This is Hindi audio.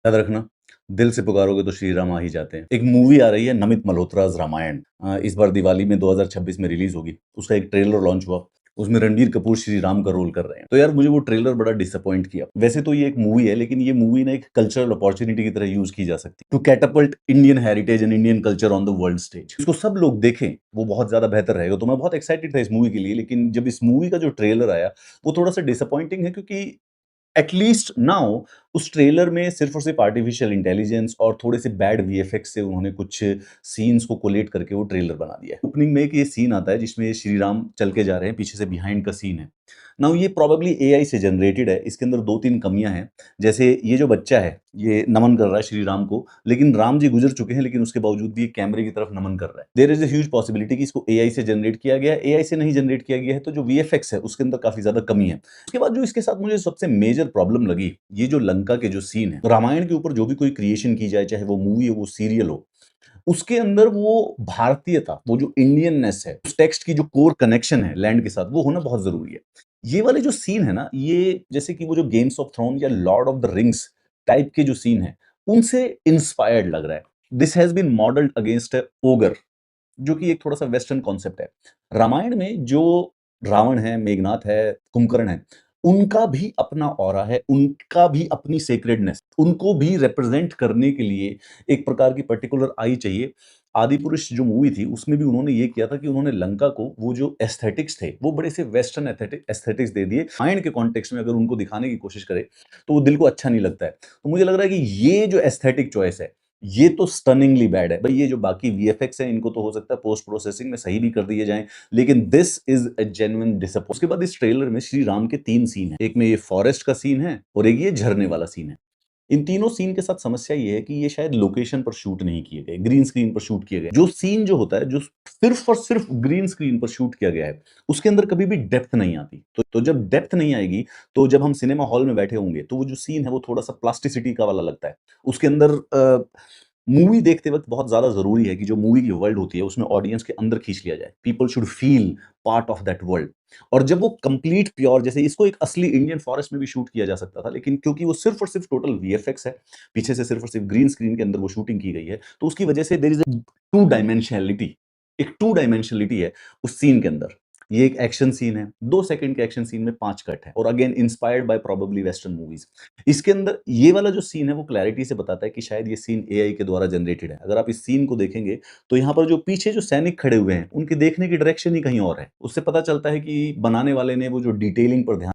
याद रखना, दिल से पुकारोगे तो श्री राम आ ही जाते हैं। एक मूवी आ रही है नमित मल्होत्रा's रामायण, इस बार दिवाली में 2026 में रिलीज होगी। उसका एक ट्रेलर लॉन्च हुआ। उसमें रणबीर कपूर श्री राम का रोल कर रहे हैं। तो यार मुझे वो ट्रेलर बड़ा डिसअपॉइंट किया। वैसे तो ये एक मूवी है, लेकिन ये मूवी ना एक कल्चरल अपॉर्चुनिटी की तरह यूज की जा सकती है to catapult Indian heritage and Indian culture on the world stage. इसको सब लोग देखें, वो बहुत ज्यादा बेहतर रहेगा। तो मैं बहुत एक्साइटेड था इस मूवी के लिए, लेकिन जब इस मूवी का जो ट्रेलर आया वो थोड़ा सा डिसअपॉइंटिंग है, क्योंकि एटलीस्ट नाउ उस ट्रेलर में सिर्फ और सिर्फ आर्टिफिशियल इंटेलिजेंस और थोड़े से बैड वीएफएक्स से उन्होंने कुछ सीन्स को कोलेट करके वो ट्रेलर बना दिया है। ओपनिंग में एक ये सीन आता है जिसमें श्री राम चल के जा रहे हैं, पीछे से बिहाइंड का सीन है। नाउ ये प्रोबेबली एआई से जनरेटेड है। इसके अंदर दो तीन कमियां हैं। जैसे ये जो बच्चा है ये नमन कर रहा है श्री राम को, लेकिन राम जी गुजर चुके हैं, लेकिन उसके बावजूद भी ये कैमरे की तरफ नमन कर रहा है। There is a huge possibility कि इसको एआई से जनरेट किया गया है। एआई से नहीं जनरेट किया गया है तो जो वीएफएक्स है उसके अंदर काफी ज्यादा कमी है। उसके बाद जो इसके साथ मुझे सबसे मेजर प्रॉब्लम लगी, ये जो लंका के जो सीन है, रामायण के ऊपर जो भी कोई क्रिएशन की जाए, चाहे वो मूवी हो वो सीरियल हो, उसके अंदर वो भारतीयता, वो जो इंडियननेस है, उस टेक्स्ट की जो कोर कनेक्शन है लैंड के साथ, वो होना बहुत जरूरी है। ये वाले जो सीन है ना, ये जैसे कि वो जो गेम्स ऑफ थ्रोन या Lord of the Rings type के जो सीन है, उनसे इंस्पायर्ड लग रहा है। This has been modelled against ogre, जो कि एक थोड़ा-सा वेस्टर्न कॉन्सेप्ट है। रामायण में जो रावण है, मेघनाथ है, कुंभकर्ण है, उनका भी अपना ऑरा है, उनका भी अपनी सेक्रेडनेस, उनको भी रिप्रेजेंट करने के लिए एक प्रकार की पर्टिकुलर आई चाहिए। आदिपुरुष जो मूवी थी, उसमें भी उन्होंने ये किया था कि उन्होंने लंका को वो जो एस्थेटिक्स थे, वो बड़े से वेस्टर्न एस्थेटिक्स दे दिए। रामायण के कॉन्टेक्स्ट में अगर उनको दिखाने की कोशिश करें, तो वो दिल को अच्छा नहीं लगता है। तो मुझे लग रहा है कि ये जो एस्थेटिक चॉइस है, ये तो स्टनिंगली बैड है। भाई ये जो बाकी वीएफएक्स हैं, इनको तो हो सकता है पोस्ट प्रोसेसिंग में सही भी कर दिए जाएँ, लेकिन this is a genuine disappointment. उसके बाद इस ट्रेलर में श्री राम के 3 सीन हैं। एक में ये फॉरेस्ट का सीन है और एक ये झरने वाला सीन है। इन तीनों सीन के साथ समस्या ये है कि ये शायद लोकेशन पर शूट नहीं किए गए, ग्रीन स्क्रीन पर शूट किए गए। जो सीन जो होता है, जो सिर्फ और सिर्फ ग्रीन स्क्रीन पर शूट किया गया है, उसके अंदर कभी भी डेप्थ नहीं आती। तो जब डेप्थ नहीं आएगी, तो जब हम सिनेमा हॉल में बैठे होंगे, तो वो जो सीन है वो थोड़ा-सा प्लास्टिसिटी का वाला लगता है। उसके अंदर मूवी देखते वक़्त बहुत ज़्यादा ज़रूरी है कि जो मूवी की वर्ल्ड होती है, उसमें ऑडियंस के अंदर खींच लिया जाए। People should feel part of that world. और जब वो कंप्लीट प्योर, जैसे इसको एक असली इंडियन फॉरेस्ट में भी शूट किया जा सकता था, लेकिन क्योंकि वो सिर्फ़ और सिर्फ़ टोटल वीएफएक्स है, पीछे से सिर्फ़ और सिर्फ़ ग्रीन स्क्रीन के अंदर वो शूटिंग की गई है, तो उसकी वजह से there is a two dimensionality, एक टू डायमेंशनैलिटी है उस सीन के अंदर। ये एक एक्शन सीन है, 2 सेकंड के एक्शन सीन में 5 कट है और again inspired by probably western movies. इसके अंदर ये वाला जो सीन है वो क्लैरिटी से बताता है कि शायद ये सीन एआई के द्वारा जनरेटेड है। अगर आप इस सीन को देखेंगे, तो यहाँ पर जो पीछे जो सैनिक खड़े हुए हैं, उनके देखने की डायरेक्शन ही कहीं और है। उससे पता चलता है कि बनाने वाले ने वो जो डिटेलिंग पर ध्यान